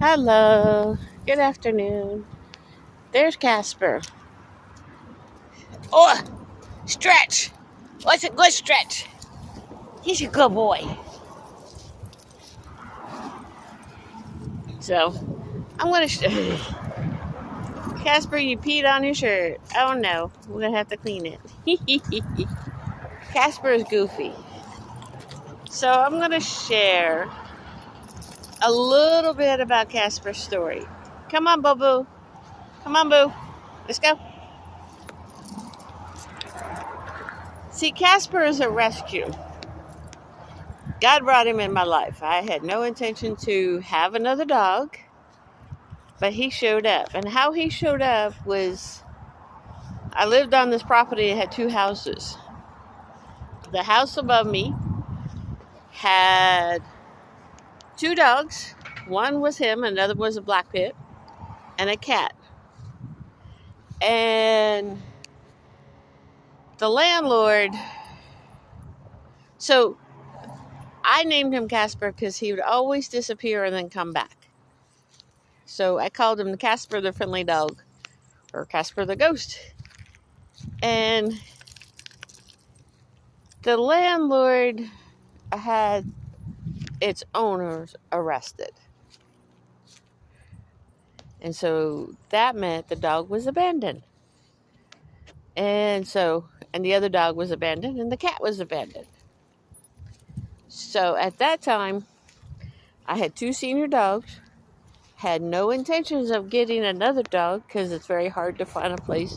Hello. Good afternoon. There's Casper. Oh, stretch. What's a good stretch? He's a good boy. So, I'm going to. Casper, you peed on your shirt. Oh no. We're going to have to clean it. Casper is goofy. So, I'm going to share a little bit about Casper's story. Come on, Boo Boo. Come on, Boo. Let's go. See, Casper is a rescue. God brought him in my life. I had no intention to have another dog, but he showed up. And how he showed up was I lived on this property that had two houses. The house above me had two dogs. One was him, another was a black pit, and a cat. And the landlord, so I named him Casper because he would always disappear and then come back. So I called him Casper the friendly dog, or Casper the ghost. And the landlord had its owners arrested. And so that meant the dog was abandoned. And the other dog was abandoned and the cat was abandoned. So at that time, I had two senior dogs, had no intentions of getting another dog because it's very hard to find a place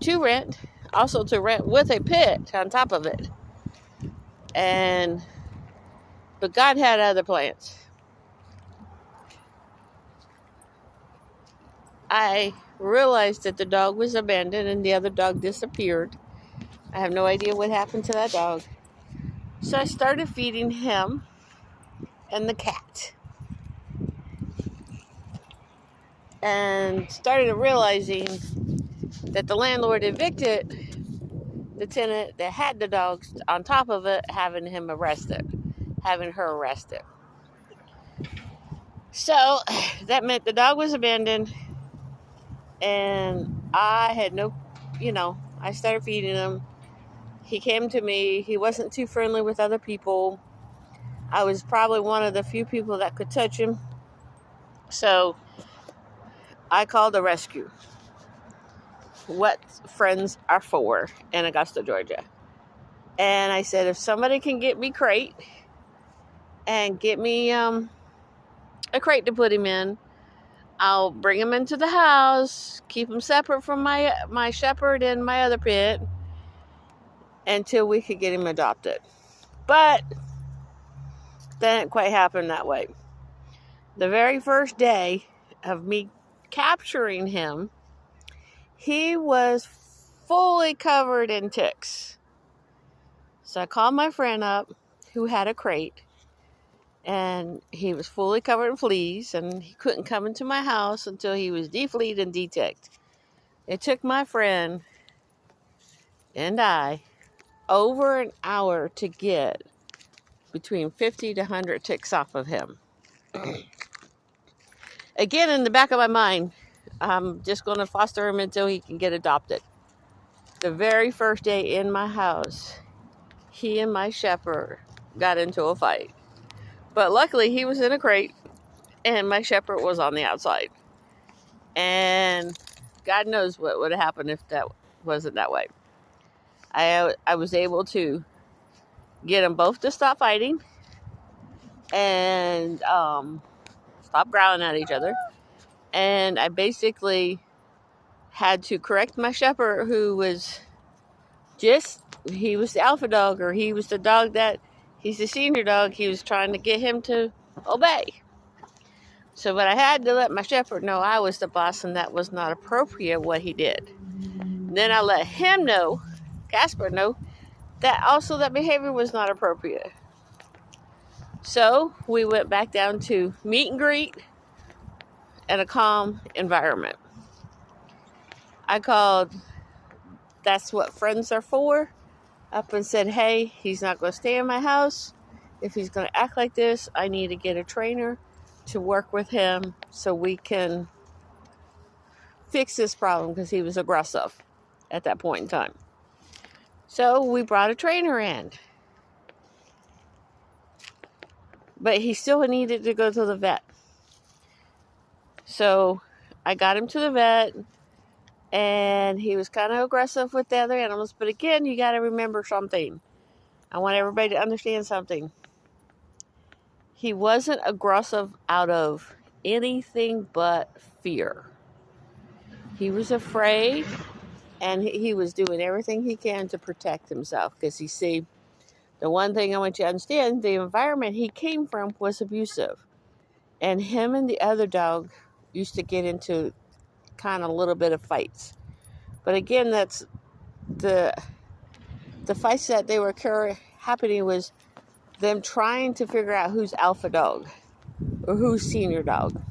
to rent. Also to rent with a pit on top of it. But God had other plans. I realized that the dog was abandoned and the other dog disappeared. I have no idea what happened to that dog. So I started feeding him and the cat. And started realizing that the landlord evicted the tenant that had the dogs on top of it, having her arrested. So that meant the dog was abandoned and I had I started feeding him. He came to me. He wasn't too friendly with other people. I was probably one of the few people that could touch him. So I called the rescue. What friends are for in Augusta, Georgia. And I said, if somebody can get me crate and get me a crate to put him in, I'll bring him into the house, keep him separate from my shepherd and my other pit until we could get him adopted. But that didn't quite happen that way. The very first day of me capturing him, he was fully covered in ticks. So I called my friend up who had a crate, and he was fully covered in fleas, and he couldn't come into my house until he was defleed and deticked. It took my friend and I over an hour to get between 50 to 100 ticks off of him. Again, in the back of my mind, I'm just going to foster him until he can get adopted. The very first day in my house, he and my shepherd got into a fight. But luckily, he was in a crate, and my shepherd was on the outside. And God knows what would have happened if that wasn't that way. I was able to get them both to stop fighting and stop growling at each other. And I basically had to correct my shepherd, who was he was the alpha dog, or he was the dog that, he's the senior dog. He was trying to get him to obey. But I had to let my shepherd know I was the boss and that was not appropriate what he did. Then I let him know, Casper know, that also that behavior was not appropriate. So we went back down to meet and greet and a calm environment. I called That's What Friends Are For up and said, hey, he's not going to stay in my house. If he's going to act like this, I need to get a trainer to work with him so we can fix this problem because he was aggressive at that point in time. So we brought a trainer in. But he still needed to go to the vet. So I got him to the vet, and he was kind of aggressive with the other animals. But again, you got to remember something. I want everybody to understand something. He wasn't aggressive out of anything but fear. He was afraid, and he was doing everything he can to protect himself. Because you see, the one thing I want you to understand, the environment he came from was abusive. And him and the other dog used to get into kind of a little bit of fights. But again, that's the fights that they were happening was them trying to figure out who's alpha dog or who's senior dog.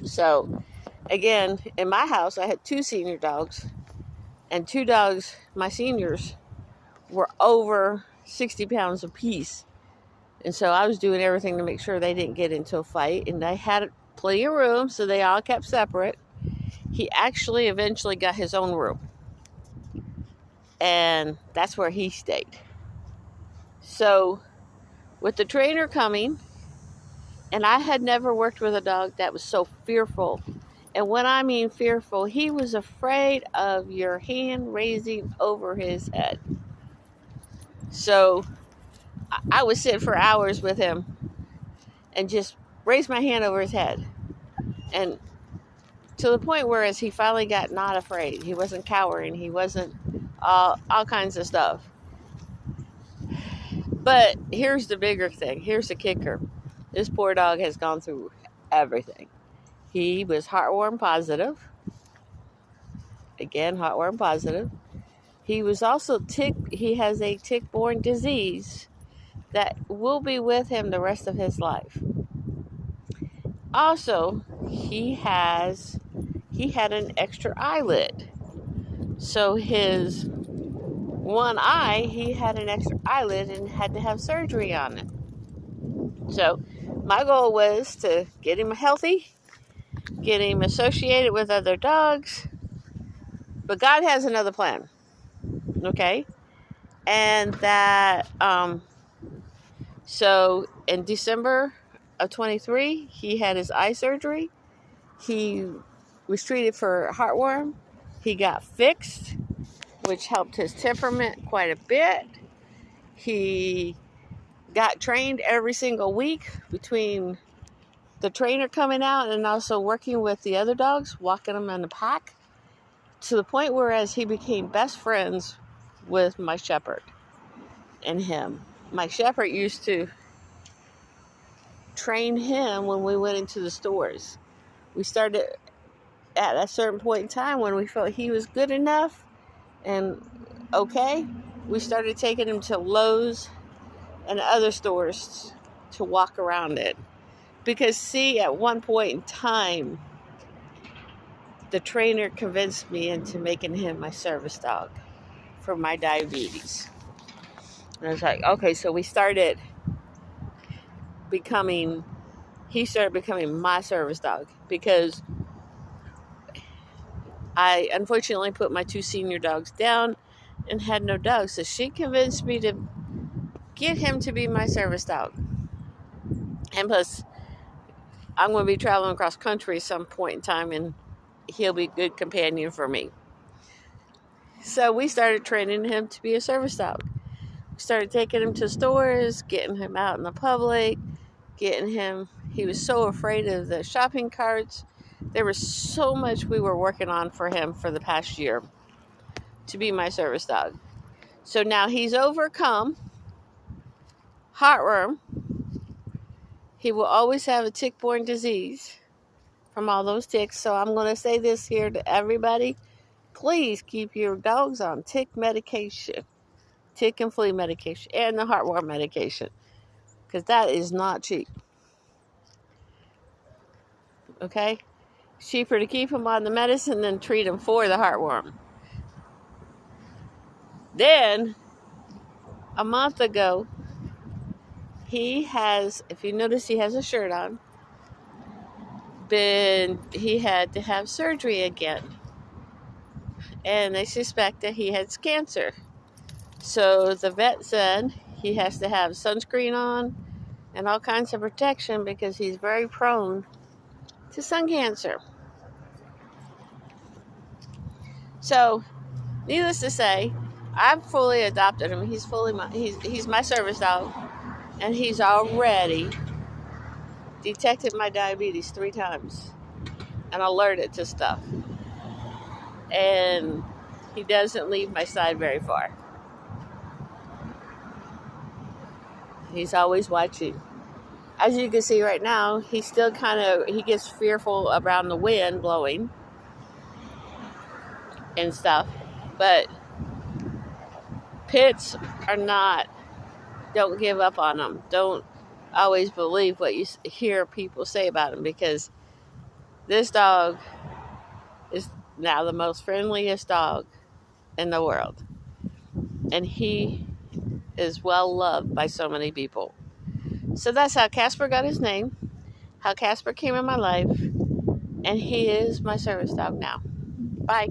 So again, in my house, I had 2 senior dogs, and 2 dogs, my seniors, were over 60 pounds apiece. And so I was doing everything to make sure they didn't get into a fight. And I had plenty of room, so they all kept separate. He actually eventually got his own room. And that's where he stayed. So with the trainer coming, and I had never worked with a dog that was so fearful. And when I mean fearful, he was afraid of your hand raising over his head. So I would sit for hours with him and just raise my hand over his head. And to the point where as he finally got not afraid. He wasn't cowering. He wasn't all kinds of stuff. But here's the bigger thing. Here's the kicker. This poor dog has gone through everything. He was heartworm positive. Again, heartworm positive. He was also he has a tick-borne disease that will be with him the rest of his life. Also, he had an extra eyelid. So his one eye, he had an extra eyelid and had to have surgery on it. So my goal was to get him healthy, get him associated with other dogs. But God has another plan. Okay? And that, so in December of 23, he had his eye surgery. He was treated for heartworm. He got fixed, which helped his temperament quite a bit. He got trained every single week between the trainer coming out and also working with the other dogs, walking them in the pack, to the point where as he became best friends with my shepherd and him. My shepherd used to train him when we went into the stores. We started at a certain point in time when we felt he was good enough and okay, we started taking him to Lowe's and other stores to walk around it. Because see, at one point in time, the trainer convinced me into making him my service dog for my diabetes. And I was like, okay, so he started becoming my service dog because I unfortunately put my 2 senior dogs down and had no dogs. So she convinced me to get him to be my service dog. And plus, I'm going to be traveling across country some point in time and he'll be a good companion for me. So we started training him to be a service dog. We started taking him to stores, getting him out in the public, he was so afraid of the shopping carts. There was so much we were working on for him for the past year to be my service dog. So now he's overcome heartworm. He will always have a tick-borne disease from all those ticks. So I'm going to say this here to everybody. Please keep your dogs on tick medication, tick and flea medication, and the heartworm medication. Because that is not cheap. Okay? Cheaper to keep them on the medicine than treat them for the heartworm. Then, a month ago, he has, if you notice, he has a shirt on. he had to have surgery again. And they suspect that he has cancer. So the vet said he has to have sunscreen on and all kinds of protection because he's very prone to sun cancer. So, needless to say, I've fully adopted him. He's my service dog, and he's already detected my diabetes 3 times and alerted to stuff. And he doesn't leave my side very far. He's always watching. As you can see right now, he gets fearful around the wind blowing and stuff. But pits don't give up on them. Don't always believe what you hear people say about him, because this dog is now the most friendliest dog in the world. And he is well loved by so many people. So that's how Casper got his name, how Casper came in my life, and he is my service dog now. Bye.